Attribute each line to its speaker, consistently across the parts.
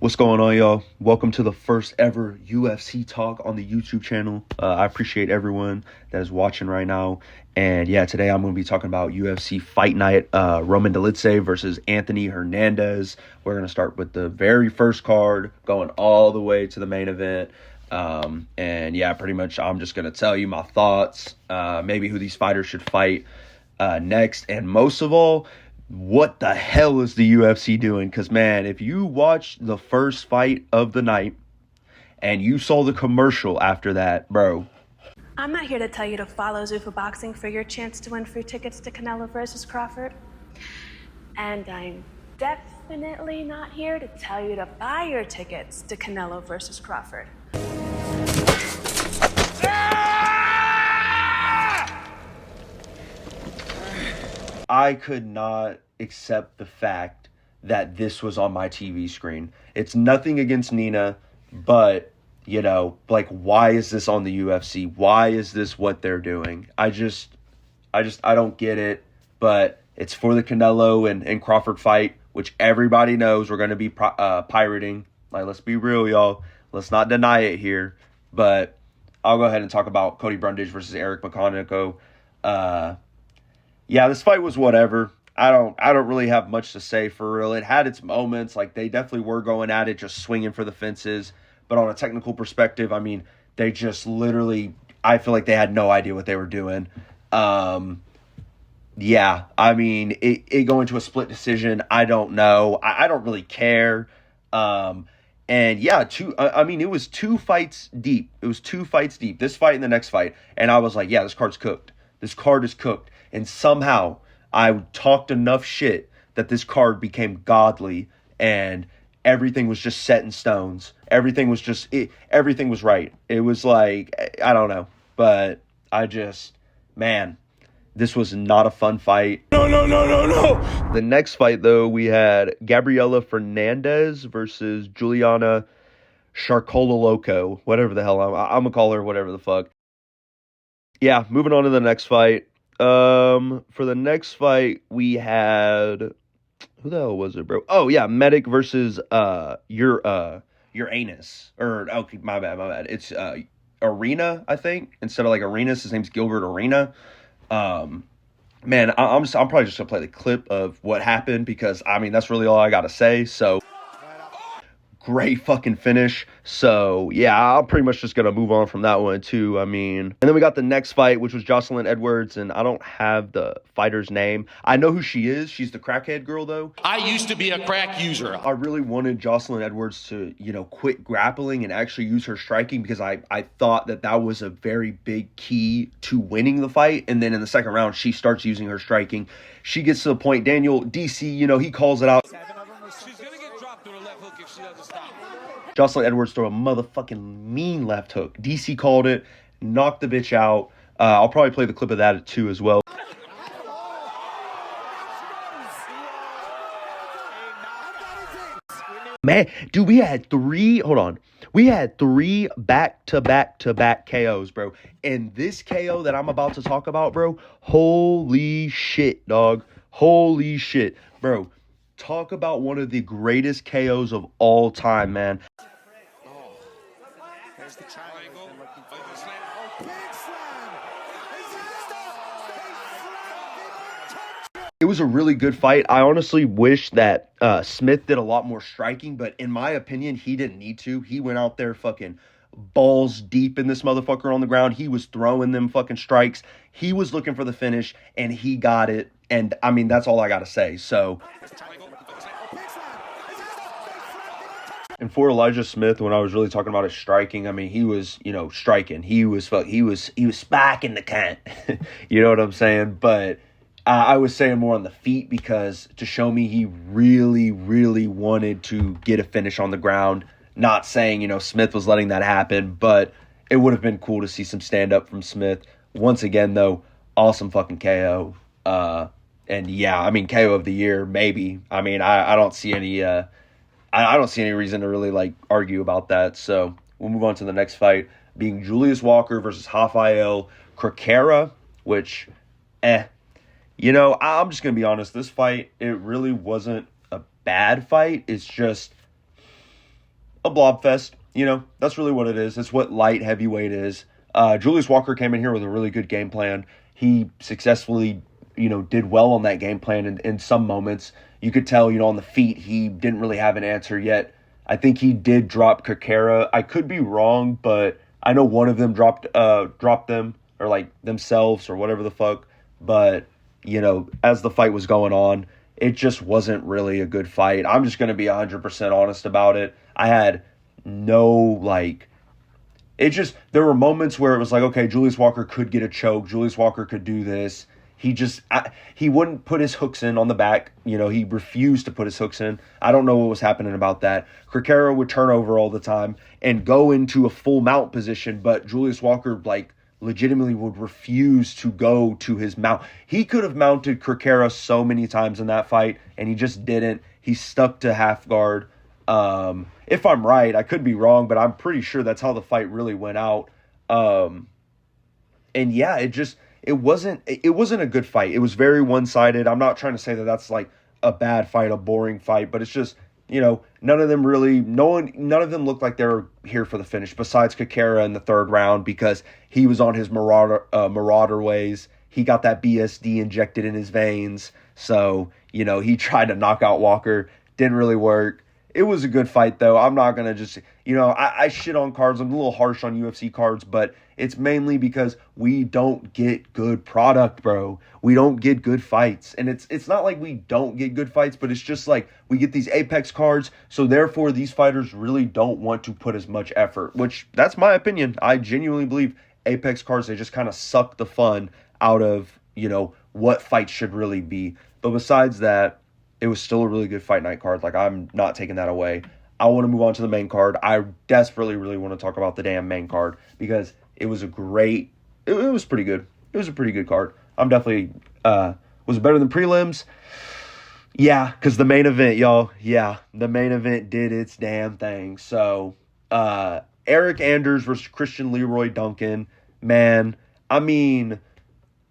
Speaker 1: What's going on, y'all? Welcome to the first ever UFC talk on the YouTube channel. I appreciate everyone that is watching right now. And yeah, today I'm going to be talking about UFC Fight Night, Roman Dolidze versus Anthony Hernandez. We're going to start with the very first card, going all the way to the main event. And yeah, pretty much I'm just going to tell you my thoughts, maybe who these fighters should fight next. And most of all, what the hell is the UFC doing? Because, man, if you watched the first fight of the night and you saw the commercial after that, bro.
Speaker 2: I'm not here to tell you to follow Zuffa Boxing for your chance to win free tickets to Canelo versus Crawford. And I'm definitely not here to tell you to buy your tickets to Canelo versus Crawford.
Speaker 1: I could not accept the fact that this was on my TV screen. It's nothing against Nina, but, you know, like, why is this on the UFC? Why is this what they're doing? I don't get it, but it's for the Canelo and Crawford fight, which everybody knows we're going to be pirating. Like, let's be real, y'all. Let's not deny it here, but I'll go ahead and talk about Cody Brundage versus Eric McConaughey. Yeah, this fight was whatever. I don't really have much to say for real. It had its moments. Like, they definitely were going at it, just swinging for the fences. But on a technical perspective, I mean, they just literally, I feel like they had no idea what they were doing. Yeah, I mean, it going to a split decision, I don't know. I don't really care. And yeah, it was two fights deep. It was two fights deep. This fight and the next fight. And I was like, yeah, this card's cooked. This card is cooked. And somehow I talked enough shit that this card became godly and everything was just set in stones. Everything was right. It was like, I don't know. But man, this was not a fun fight. No. The next fight, though, we had Gabriela Fernandez versus Juliana Charcololoco. Whatever the hell I'm going to call her, whatever the fuck. Yeah, moving on to the next fight. For the next fight, we had, who the hell was it, bro? Oh yeah, Medic versus Uranus. Or okay, my bad. It's Arena, I think, instead of like Arenas. His name's Gilbert Arena. Man, I'm probably just gonna play the clip of what happened because I mean that's really all I gotta say. So. Great fucking finish. So, yeah, I'm pretty much just going to move on from that one, too. I mean, and then we got the next fight, which was Jocelyn Edwards, and I don't have the fighter's name. I know who she is. She's the crackhead girl, though.
Speaker 3: I used to be a crack user.
Speaker 1: I really wanted Jocelyn Edwards to, quit grappling and actually use her striking because I thought that was a very big key to winning the fight. And then in the second round, she starts using her striking. She gets to the point, Daniel, DC, he calls it out.
Speaker 3: She's going to get dropped to her left hook if she doesn't stop.
Speaker 1: Jocelyn Edwards threw a motherfucking mean left hook. DC called it, knocked the bitch out. I'll probably play the clip of that too as well. Man, dude, we had three back-to-back KOs, bro. And this KO that I'm about to talk about, bro, holy shit, dog. Holy shit, bro. Talk about one of the greatest KOs of all time, man.
Speaker 3: There's the triangle.
Speaker 1: It was a really good fight. I honestly wish that Smith did a lot more striking, but in my opinion, he didn't need to. He went out there fucking balls deep in this motherfucker on the ground. He was throwing them fucking strikes. He was looking for the finish, and he got it. And, I mean, that's all I got to say. So... And for Elijah Smith, when I was really talking about his striking, I mean, he was, striking. He was spiking the cunt. You know what I'm saying? But I was saying more on the feet because to show me he really, really wanted to get a finish on the ground. Not saying, Smith was letting that happen, but it would have been cool to see some stand-up from Smith. Once again, though, awesome fucking KO. And yeah, I mean, KO of the year, maybe. I mean, I don't see any... I don't see any reason to really, argue about that. So, we'll move on to the next fight, being Julius Walker versus Rafael Cracera, which, I'm just going to be honest. This fight, it really wasn't a bad fight. It's just, a blob fest. That's really what it is. It's what light heavyweight is. Julius Walker came in here with a really good game plan. He successfully, did well on that game plan in some moments. You could tell, on the feet, he didn't really have an answer yet. I think he did drop Kakera. I could be wrong, but I know one of them dropped them, or like themselves, or whatever the fuck. But, as the fight was going on, it just wasn't really a good fight. I'm just going to be 100% honest about it. I had no, there were moments where it was like, okay, Julius Walker could get a choke. Julius Walker could do this. He wouldn't put his hooks in on the back. He refused to put his hooks in. I don't know what was happening about that. Kakera would turn over all the time and go into a full mount position, but Julius Walker, legitimately would refuse to go to his mount. He could have mounted Kakera so many times in that fight, and he just didn't. He stuck to half guard. If I'm right, I could be wrong, but I'm pretty sure that's how the fight really went out. And yeah, it wasn't a good fight. It was very one-sided. I'm not trying to say that that's a bad fight, a boring fight, but it's just, none of them looked like they were here for the finish, besides Kakera in the third round, because he was on his marauder ways. He got that BSD injected in his veins. So, he tried to knock out Walker. Didn't really work. It was a good fight, though. I'm not going to just, I shit on cards. I'm a little harsh on UFC cards, but it's mainly because we don't get good product, bro. We don't get good fights. And it's not like we don't get good fights, but it's just we get these Apex cards, so therefore these fighters really don't want to put as much effort, which that's my opinion. I genuinely believe Apex cards, they just kind of suck the fun out of, what fights should really be. But besides that, it was still a really good fight night card. I'm not taking that away. I want to move on to the main card. I desperately really want to talk about the damn main card because it was it was pretty good. It was a pretty good card. I'm definitely, was it better than prelims? Yeah, because the main event, y'all, the main event did its damn thing. So, Eric Anders versus Christian Leroy Duncan, man, I mean,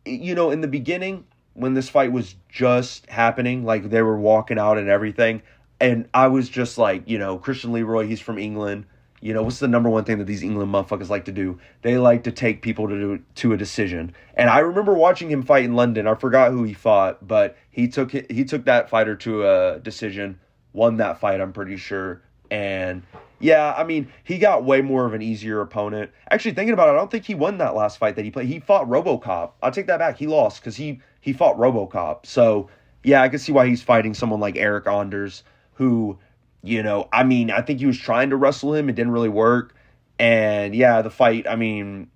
Speaker 1: in the beginning, when this fight was just happening, they were walking out and everything, and I was just Christian Leroy, he's from England. What's the number one thing that these England motherfuckers like to do? They like to take people to a decision. And I remember watching him fight in London. I forgot who he fought, but he took that fighter to a decision, won that fight, I'm pretty sure. And yeah, I mean, he got way more of an easier opponent. Actually, thinking about it, I don't think he won that last fight that he played. He fought RoboCop. I'll take that back. He lost because he fought RoboCop. So, yeah, I can see why he's fighting someone like Eric Anders, who, I mean, I think he was trying to wrestle him. It didn't really work. And, yeah, the fight, I mean,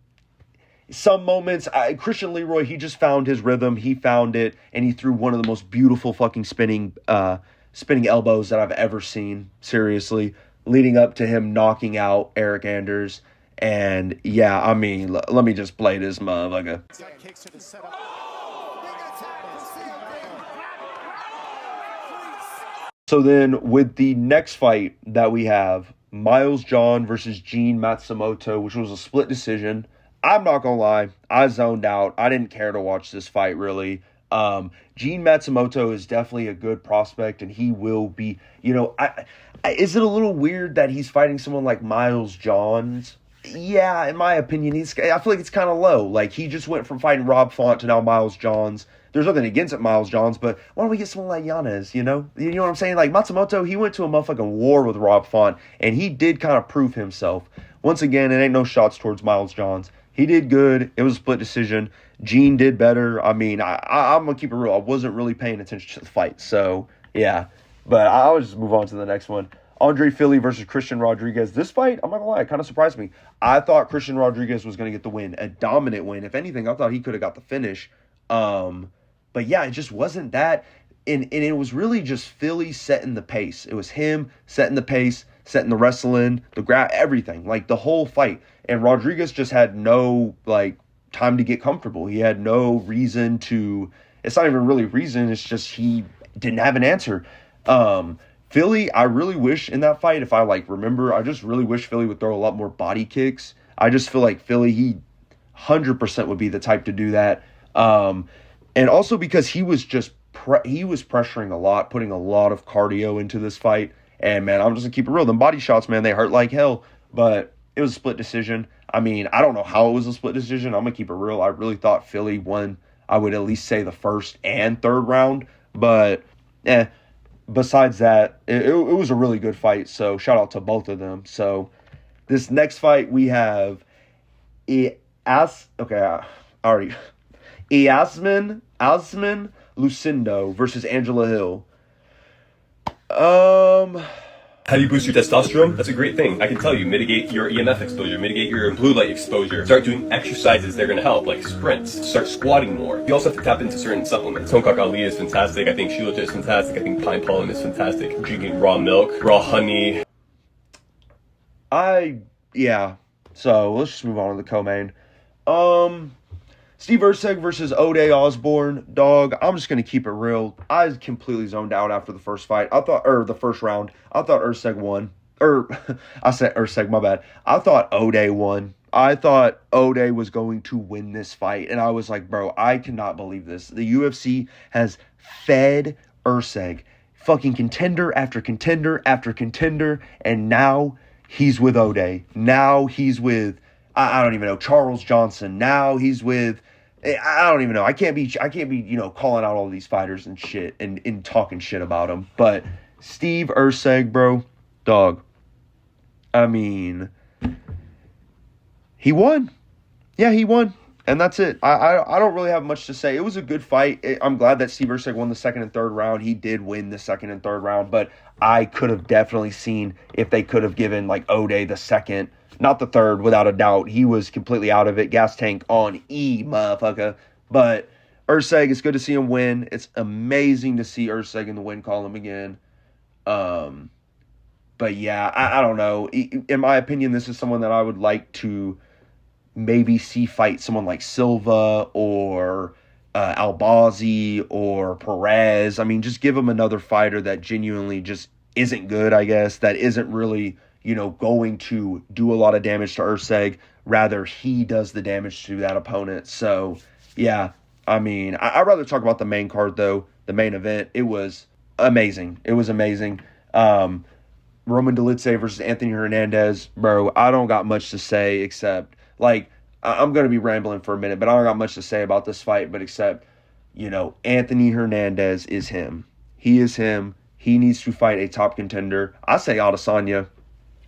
Speaker 1: some moments, Christian Leroy, he just found his rhythm. He found it, and he threw one of the most beautiful fucking spinning elbows that I've ever seen, seriously, leading up to him knocking out Eric Anders. And, yeah, I mean, let me just play this motherfucker. So then, with the next fight that we have, Miles John versus Gene Matsumoto, which was a split decision. I'm not going to lie, I zoned out. I didn't care to watch this fight, really. Gene Matsumoto is definitely a good prospect, and he will be, is it a little weird that he's fighting someone like Miles Johns? Yeah, in my opinion, I feel like it's kind of low. He just went from fighting Rob Font to now Miles Johns. There's nothing against it, Miles Johns, but why don't we get someone like Yanez, You know what I'm saying? Matsumoto, he went to a motherfucking war with Rob Font, and he did kind of prove himself. Once again, it ain't no shots towards Miles Johns. He did good. It was a split decision. Gene did better. I mean, I'm going to keep it real. I wasn't really paying attention to the fight, so, yeah. But I'll just move on to the next one. Andre Philly versus Christian Rodriguez. This fight, I'm not going to lie, it kind of surprised me. I thought Christian Rodriguez was going to get the win, a dominant win. If anything, I thought he could have got the finish. But yeah, it just wasn't that. And it was really just Philly setting the pace. It was him setting the pace, setting the wrestling, the grab, everything. The whole fight. And Rodriguez just had no, time to get comfortable. He had no reason to... It's not even really reason. It's just he didn't have an answer. Philly, I really wish in that fight, if I, remember, I just really wish Philly would throw a lot more body kicks. I just feel like Philly, he 100% would be the type to do that. And also because he was just he was pressuring a lot, putting a lot of cardio into this fight, And, man, I'm just going to keep it real. Them body shots, man, they hurt like hell. But it was a split decision. I mean, I don't know how it was a split decision. I'm going to keep it real. I really thought Philly won, I would at least say, the first and third round. But, besides that, it was a really good fight. So, shout out to both of them. So, this next fight we have Asman Lucindo versus Angela Hill.
Speaker 4: How do you boost your testosterone? That's a great thing. I can tell you, mitigate your EMF exposure, mitigate your blue light exposure. Start doing exercises that are going to help, like sprints. Start squatting more. You also have to tap into certain supplements. Tonka Ali is fantastic. I think Shilajit is fantastic. I think pine pollen is fantastic. Drinking raw milk, raw honey.
Speaker 1: So let's just move on to the co-main. Steve Erceg versus O'Day Osborne. Dog, I'm just going to keep it real. I was completely zoned out after the first fight. The first round. I thought Erceg won. I said Erceg, my bad. I thought O'Day won. I thought O'Day was going to win this fight. And I was like, bro, I cannot believe this. The UFC has fed Erceg fucking contender after contender after contender. And now he's with O'Day. Now he's with, I don't even know, Charles Johnson. Now he's with, I don't even know. I can't be, calling out all these fighters and shit and talking shit about them. But Steve Erceg, bro, dog, I mean, he won. Yeah, he won. And that's it. I don't really have much to say. It was a good fight. I'm glad that Steve Erceg won the second and third round. He did win the second and third round, but I could have definitely seen if they could have given, like, O'Day the second, not the third, without a doubt. He was completely out of it. Gas tank on E, motherfucker. But Erceg, it's good to see him win. It's amazing to see Erceg in the win column again. But yeah, I don't know. In my opinion, this is someone that I would like to maybe see fight someone like Silva or Albazi or Perez. I mean, just give him another fighter that genuinely just isn't good, I guess, that isn't really, going to do a lot of damage to Erceg. Rather, he does the damage to that opponent. So, yeah, I mean, I'd rather talk about the main card, though, the main event. It was amazing. It was amazing. Roman Dolidze versus Anthony Hernandez. Bro, I don't got much to say except, like, I'm going to be rambling for a minute, but I don't got much to say about this fight, but except, Anthony Hernandez is him. He is him. He needs to fight a top contender. I say Adesanya.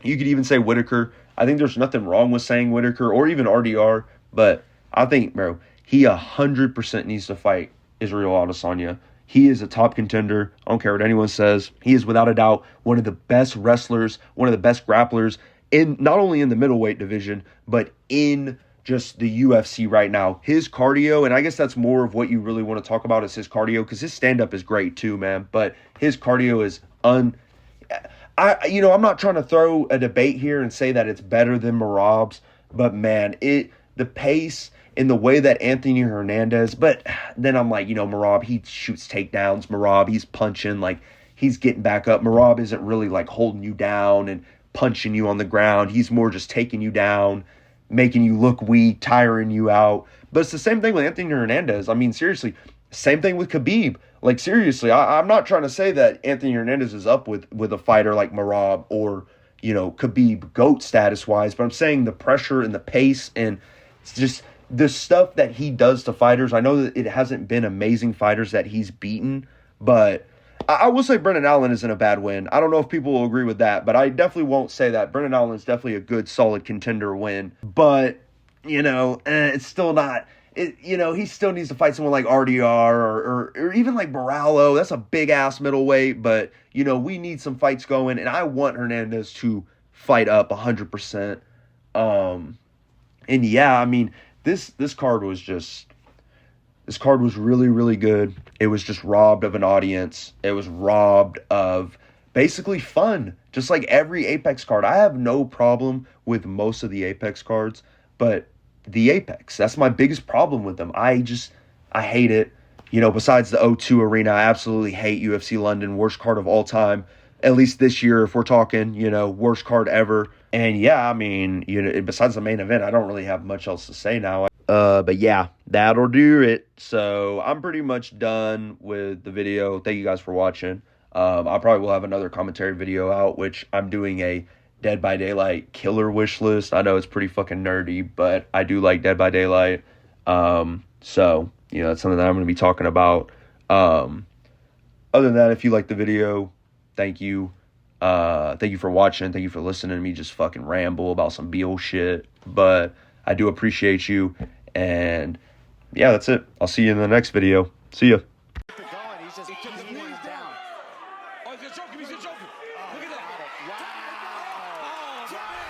Speaker 1: You could even say Whitaker. I think there's nothing wrong with saying Whitaker or even RDR, but I think, bro, he 100% needs to fight Israel Adesanya. He is a top contender. I don't care what anyone says. He is without a doubt one of the best wrestlers, one of the best grapplers, in not only in the middleweight division, but in just the UFC right now. His cardio, and I guess that's more of what you really want to talk about is his cardio, because his stand-up is great too, man. But his cardio is I'm not trying to throw a debate here and say that it's better than Merab's, but man, the pace and the way that Anthony Hernandez, but then I'm like, Merab, he shoots takedowns. Merab, he's punching, like, he's getting back up. Merab isn't really, like, holding you down and punching you on the ground. He's more just taking you down, making you look weak, tiring you out. But it's the same thing with Anthony Hernandez. I mean, seriously, same thing with Khabib. Like, seriously, I'm not trying to say that Anthony Hernandez is up with a fighter like Merab or, Khabib GOAT status-wise, but I'm saying the pressure and the pace and just the stuff that he does to fighters. I know that it hasn't been amazing fighters that he's beaten, but I will say Brendan Allen isn't a bad win. I don't know if people will agree with that, but I definitely won't say that. Brendan Allen is definitely a good, solid contender win. But, it's still not... he still needs to fight someone like RDR or even like Barallo. That's a big-ass middleweight, but, we need some fights going, and I want Hernandez to fight up 100%. And, yeah, I mean, this card was just... This card was really, really good. It was just robbed of an audience. It was robbed of basically fun, just like every Apex card. I have no problem with most of the Apex cards, but the Apex, that's my biggest problem with them. I hate it. Besides the O2 Arena, I absolutely hate UFC London. Worst card of all time. At least this year, if we're talking, worst card ever. And yeah, I mean, besides the main event, I don't really have much else to say now. But yeah, that'll do it. So I'm pretty much done with the video. Thank you guys for watching. I probably will have another commentary video out, which I'm doing a Dead by Daylight killer wish list. I know it's pretty fucking nerdy, but I do like Dead by Daylight. So, you know, that's something that I'm going to be talking about. Other than that, if you like the video, thank you. Thank you for watching. Thank you for listening to me just fucking ramble about some Beal shit. But I do appreciate you. And yeah, that's it. I'll see you in the next video. See ya.
Speaker 3: Oh, he's a joker. Look at that. Wow.